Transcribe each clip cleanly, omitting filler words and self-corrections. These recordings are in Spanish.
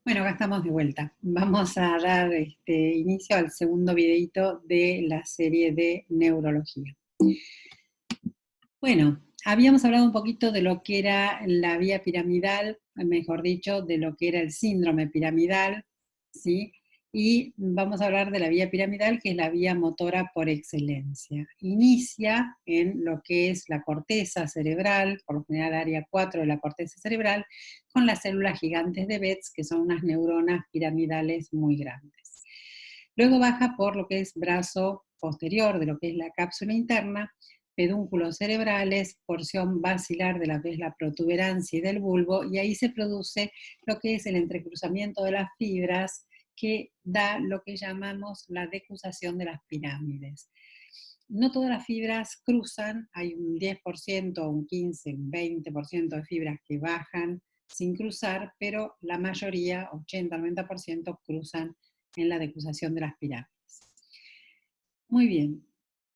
Bueno, acá estamos de vuelta. Vamos a dar inicio al segundo videito de la serie de neurología. Bueno, habíamos hablado un poquito de lo que era la vía piramidal, mejor dicho, de lo que era el síndrome piramidal, ¿sí? Y vamos a hablar de la vía piramidal, que es la vía motora por excelencia. Inicia en lo que es la corteza cerebral, por lo general área 4 de la corteza cerebral, con las células gigantes de Betz, que son unas neuronas piramidales muy grandes. Luego baja por lo que es brazo posterior de lo que es la cápsula interna, pedúnculos cerebrales, porción basilar de la que es la protuberancia y del bulbo, y ahí se produce lo que es el entrecruzamiento de las fibras que da lo que llamamos la decusación de las pirámides. No todas las fibras cruzan, hay un 10%, un 15, un 20% de fibras que bajan sin cruzar, pero la mayoría, 80-90%, cruzan en la decusación de las pirámides. Muy bien.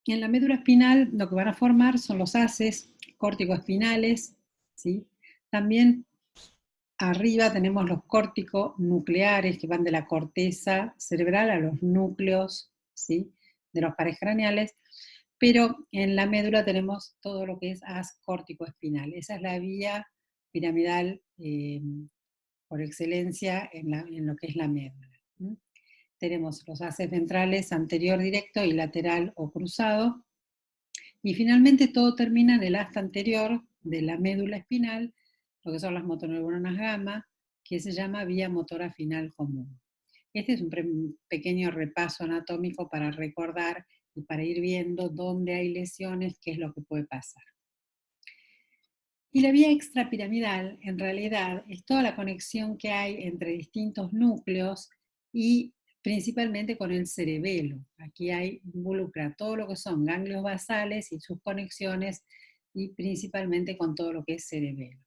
En la médula espinal lo que van a formar son los haces córtico-espinales, ¿sí? También arriba tenemos los córtico-nucleares que van de la corteza cerebral a los núcleos, ¿sí? De los pares craneales, pero en la médula tenemos todo lo que es haz córtico-espinal. Esa es la vía piramidal por excelencia en lo que es la médula. Tenemos los haces ventrales anterior directo y lateral o cruzado, y finalmente todo termina en el asta anterior de la médula espinal, lo que son las motoneuronas gamma, que se llama vía motora final común. Este es un pequeño repaso anatómico para recordar y para ir viendo dónde hay lesiones, qué es lo que puede pasar. Y la vía extrapiramidal, en realidad, es toda la conexión que hay entre distintos núcleos y principalmente con el cerebelo. Aquí involucra todo lo que son ganglios basales y sus conexiones, y principalmente con todo lo que es cerebelo.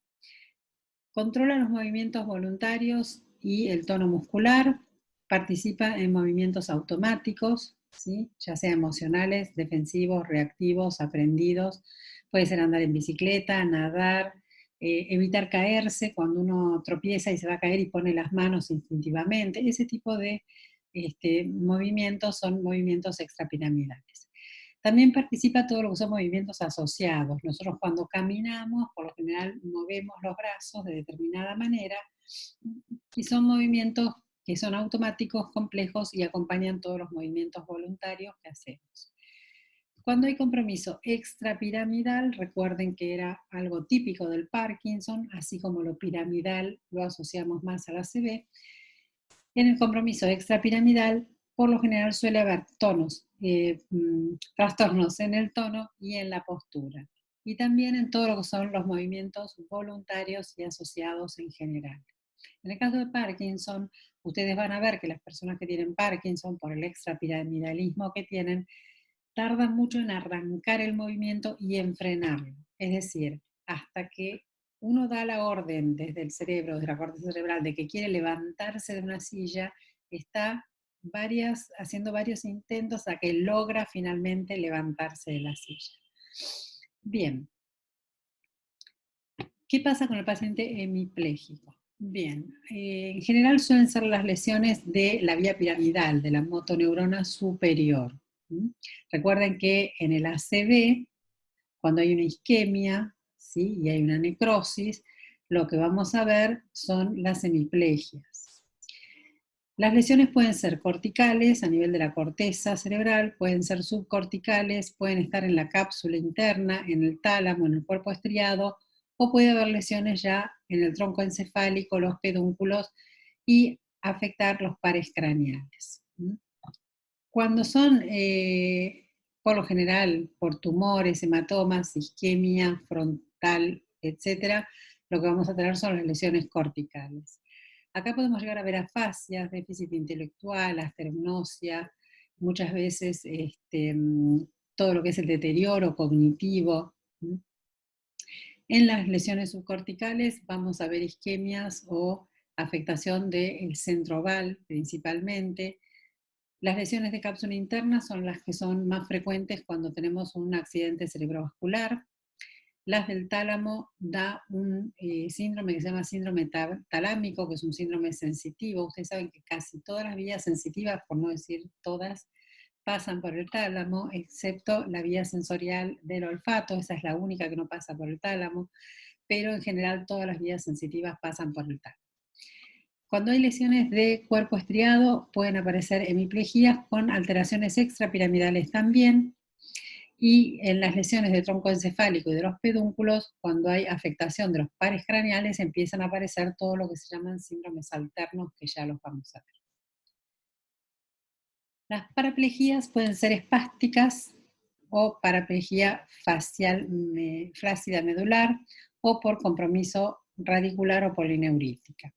Controla los movimientos voluntarios y el tono muscular, participa en movimientos automáticos, ¿sí? Ya sea emocionales, defensivos, reactivos, aprendidos. Puede ser andar en bicicleta, nadar, evitar caerse cuando uno tropieza y se va a caer y pone las manos instintivamente. Ese tipo de movimientos son movimientos extrapiramidales. También participa todo lo que son movimientos asociados. Nosotros cuando caminamos, por lo general movemos los brazos de determinada manera, y son movimientos que son automáticos, complejos, y acompañan todos los movimientos voluntarios que hacemos. Cuando hay compromiso extrapiramidal, recuerden que era algo típico del Parkinson, así como lo piramidal lo asociamos más a la ACV. En el compromiso extrapiramidal, por lo general suele haber trastornos en el tono y en la postura, y también en todo lo que son los movimientos voluntarios y asociados en general. En el caso de Parkinson, ustedes van a ver que las personas que tienen Parkinson, por el extrapiramidalismo que tienen, tardan mucho en arrancar el movimiento y en frenarlo. Es decir, hasta que uno da la orden desde el cerebro, desde la corteza cerebral, de que quiere levantarse de una silla, está haciendo varios intentos a que logra finalmente levantarse de la silla. Bien, ¿qué pasa con el paciente hemipléjico? Bien, en general suelen ser las lesiones de la vía piramidal, de la motoneurona superior. Recuerden que en el ACV, cuando hay una isquemia, ¿sí? Y hay una necrosis, lo que vamos a ver son las hemiplegias. Las lesiones pueden ser corticales a nivel de la corteza cerebral, pueden ser subcorticales, pueden estar en la cápsula interna, en el tálamo, en el cuerpo estriado, o puede haber lesiones ya en el tronco encefálico, los pedúnculos, y afectar los pares craneales. Cuando son, por lo general, por tumores, hematomas, isquemia frontal, etc., lo que vamos a tener son las lesiones corticales. Acá podemos llegar a ver afasias, déficit intelectual, asterognosia, muchas veces todo lo que es el deterioro cognitivo. En las lesiones subcorticales vamos a ver isquemias o afectación del centro oval principalmente. Las lesiones de cápsula interna son las que son más frecuentes cuando tenemos un accidente cerebrovascular. Las del tálamo da un síndrome que se llama síndrome talámico, que es un síndrome sensitivo. Ustedes saben que casi todas las vías sensitivas, por no decir todas, pasan por el tálamo, excepto la vía sensorial del olfato, esa es la única que no pasa por el tálamo, pero en general todas las vías sensitivas pasan por el tálamo. Cuando hay lesiones de cuerpo estriado, pueden aparecer hemiplejías con alteraciones extrapiramidales también, y en las lesiones de tronco encefálico y de los pedúnculos, cuando hay afectación de los pares craneales, empiezan a aparecer todo lo que se llaman síndromes alternos, que ya los vamos a ver. Las paraplejías pueden ser espásticas o paraplejía facial flácida medular o por compromiso radicular o polineurítica.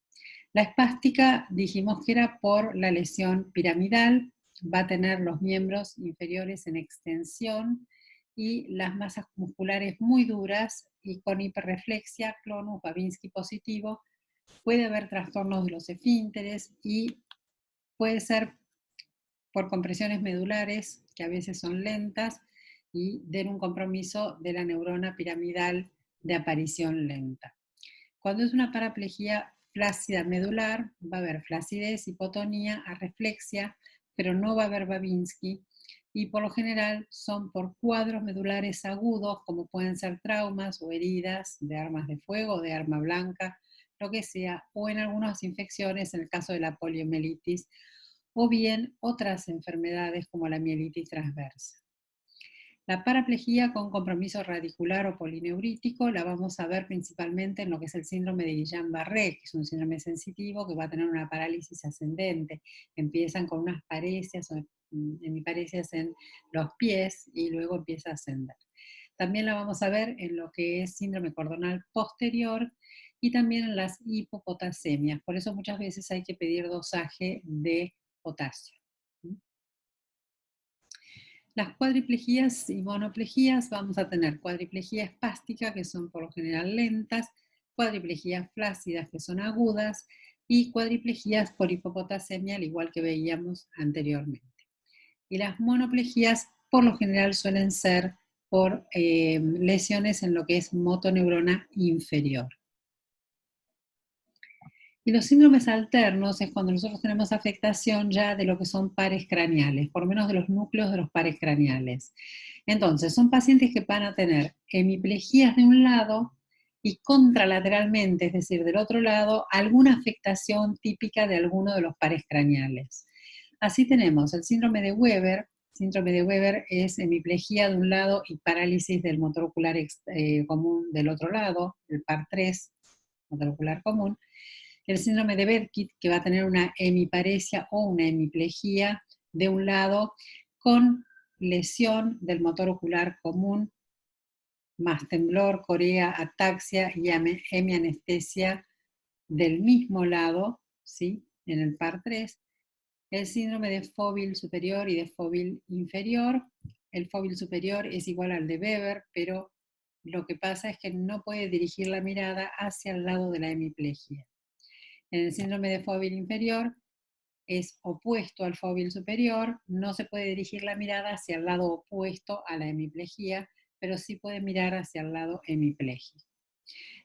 La espástica dijimos que era por la lesión piramidal, va a tener los miembros inferiores en extensión y las masas musculares muy duras y con hiperreflexia, clonus, Babinski positivo. Puede haber trastornos de los esfínteres y puede ser por compresiones medulares, que a veces son lentas y den un compromiso de la neurona piramidal de aparición lenta. Cuando es una paraplejía flácida medular, va a haber flacidez, hipotonía, arreflexia, pero no va a haber Babinski, y por lo general son por cuadros medulares agudos, como pueden ser traumas o heridas de armas de fuego o de arma blanca, lo que sea, o en algunas infecciones, en el caso de la poliomielitis, o bien otras enfermedades como la mielitis transversa. La paraplejía con compromiso radicular o polineurítico la vamos a ver principalmente en lo que es el síndrome de Guillain-Barré, que es un síndrome sensitivo que va a tener una parálisis ascendente. Empiezan con unas parecias o hemiparesias en los pies y luego empieza a ascender. También la vamos a ver en lo que es síndrome cordonal posterior y también en las hipopotasemias. Por eso muchas veces hay que pedir dosaje de potasio. Las cuadriplejías y monoplejías, vamos a tener cuadriplejía espástica, que son por lo general lentas, cuadriplejías flácidas, que son agudas, y cuadriplejías por hipopotasemia, al igual que veíamos anteriormente. Y las monoplejías, por lo general, suelen ser por lesiones en lo que es motoneurona inferior. Y los síndromes alternos es cuando nosotros tenemos afectación ya de lo que son pares craneales, por lo menos de los núcleos de los pares craneales. Entonces, son pacientes que van a tener hemiplejías de un lado y contralateralmente, es decir, del otro lado, alguna afectación típica de alguno de los pares craneales. Así tenemos el síndrome de Weber. Síndrome de Weber es hemiplejía de un lado y parálisis del motor ocular común del otro lado, el par 3, motor ocular común. El síndrome de Burkitt, que va a tener una hemiparesia o una hemiplegia de un lado con lesión del motor ocular común, más temblor, corea, ataxia y hemianestesia del mismo lado, ¿sí? En el par 3. El síndrome de Fovil superior y de Fovil inferior. El Fovil superior es igual al de Weber, pero lo que pasa es que no puede dirigir la mirada hacia el lado de la hemiplegia. En el síndrome de Fovil inferior es opuesto al Fovil superior, no se puede dirigir la mirada hacia el lado opuesto a la hemiplegia, pero sí puede mirar hacia el lado hemipléjico.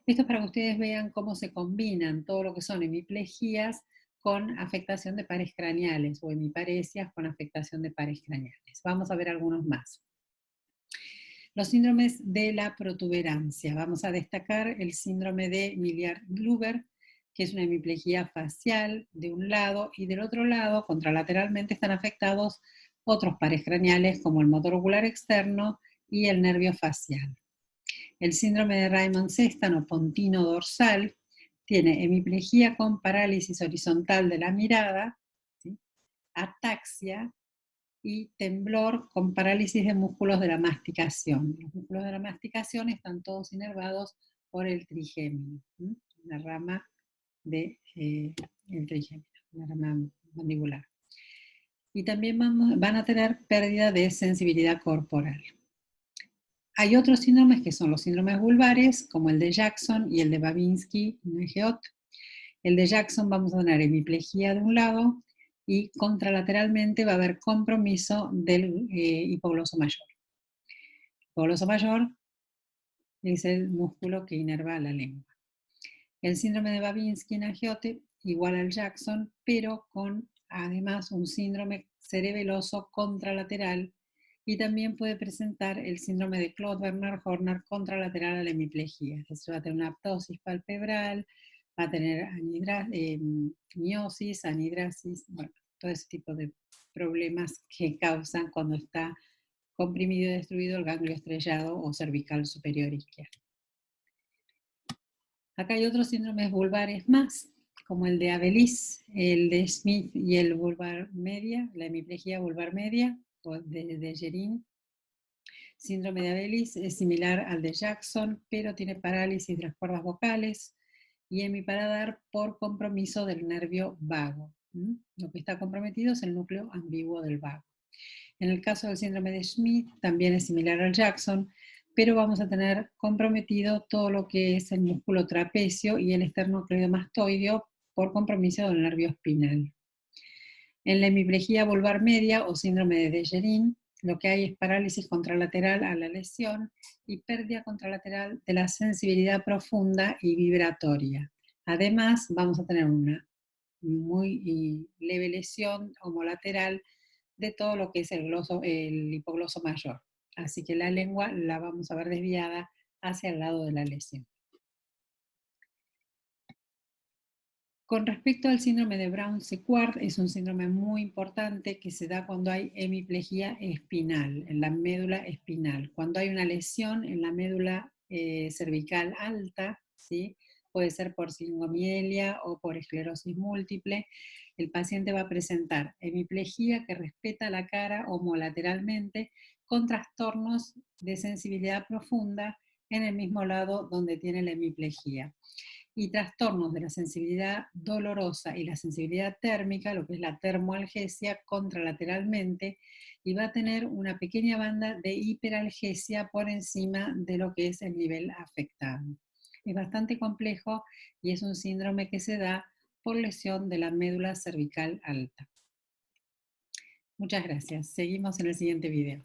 Esto es para que ustedes vean cómo se combinan todo lo que son hemiplejías con afectación de pares craneales o hemiparesias con afectación de pares craneales. Vamos a ver algunos más. Los síndromes de la protuberancia. Vamos a destacar el síndrome de Milliard-Gruber, que es una hemiplegia facial de un lado, y del otro lado, contralateralmente, están afectados otros pares craneales como el motor ocular externo y el nervio facial. El síndrome de Raymond-Sestan o pontino dorsal tiene hemiplegia con parálisis horizontal de la mirada, ¿sí? Ataxia y temblor con parálisis de músculos de la masticación. Los músculos de la masticación están todos inervados por el trigémino, la rama del trigémino, la rama mandibular. Y también van a tener pérdida de sensibilidad corporal. Hay otros síndromes que son los síndromes vulvares, como el de Jackson y el de Babinski-Nejeot. El de Jackson vamos a tener hemiplegia de un lado y contralateralmente va a haber compromiso del hipogloso mayor. El hipogloso mayor es el músculo que inerva la lengua. El síndrome de Babinski-Nagiota igual al Jackson, pero con además un síndrome cerebeloso contralateral, y también puede presentar el síndrome de Claude-Bernard-Horner contralateral a la hemiplegia. Es decir, va a tener una ptosis palpebral, va a tener miosis, anidrasis, bueno, todo ese tipo de problemas que causan cuando está comprimido y destruido el ganglio estrellado o cervical superior izquierdo. Acá hay otros síndromes vulvares más, como el de Abelis, el de Smith y el vulvar media, la hemiplegia vulvar media, o de Gerin. Síndrome de Abelis es similar al de Jackson, pero tiene parálisis de las cuerdas vocales y hemipaladar por compromiso del nervio vago. Lo que está comprometido es el núcleo ambiguo del vago. En el caso del síndrome de Schmidt, también es similar al Jackson, pero vamos a tener comprometido todo lo que es el músculo trapecio y el esternocleidomastoideo por compromiso del nervio espinal. En la hemiplegia vulvar media o síndrome de Dejerin, lo que hay es parálisis contralateral a la lesión y pérdida contralateral de la sensibilidad profunda y vibratoria. Además, vamos a tener una muy leve lesión homolateral de todo lo que es el hipogloso mayor. Así que la lengua la vamos a ver desviada hacia el lado de la lesión. Con respecto al síndrome de Brown-Séquard, es un síndrome muy importante que se da cuando hay hemiplegia espinal, en la médula espinal. Cuando hay una lesión en la médula cervical alta, ¿sí? Puede ser por singomielia o por esclerosis múltiple, el paciente va a presentar hemiplegia que respeta la cara homolateralmente con trastornos de sensibilidad profunda en el mismo lado donde tiene la hemiplegia, y trastornos de la sensibilidad dolorosa y la sensibilidad térmica, lo que es la termoalgesia, contralateralmente, y va a tener una pequeña banda de hiperalgesia por encima de lo que es el nivel afectado. Es bastante complejo y es un síndrome que se da por lesión de la médula cervical alta. Muchas gracias. Seguimos en el siguiente video.